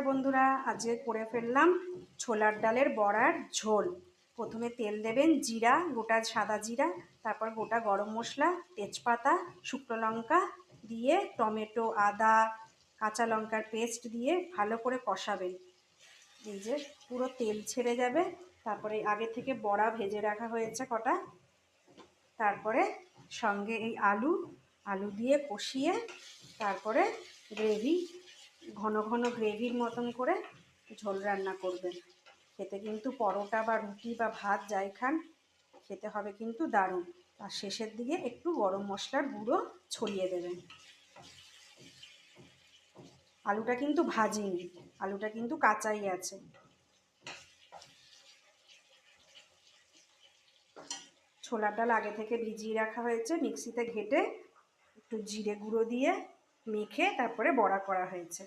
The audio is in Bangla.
বন্ধুরা, আজকে করে ফেললাম ছোলার ডালের বড়ার ঝোল। প্রথমে তেল দেবেন, জিরা, গোটা সাদা জিরা, তারপর গোটা গরম মশলা, তেজপাতা, শুকনো লঙ্কা দিয়ে টমেটো, আদা, কাঁচা লঙ্কার পেস্ট দিয়ে ভালো করে কষাবেন। এই যে পুরো তেল ছেড়ে যাবে। তারপরে আগে থেকে বড়া ভেজে রাখা হয়েছে কটা, তারপরে সঙ্গে এই আলু দিয়ে কষিয়ে তারপরে গ্রেভি, ঘন ঘন গ্রেভির মতন করে ঝোল রান্না করবেন। খেতে কিন্তু পরোটা বা রুটি বা ভাত যাই খান, খেতে হবে কিন্তু দারুণ। আর শেষের দিকে একটু গরম মশলার গুঁড়ো ছড়িয়ে দেবেন। আলুটা কিন্তু ভাজিনি, আলুটা কিন্তু কাঁচাই আছে। ছোলার ডাল আগে থেকে ভিজিয়ে রাখা হয়েছে, মিক্সিতে ঘেটে একটু জিরে গুঁড়ো দিয়ে মেখে তারপরে বড়া করা হয়েছে।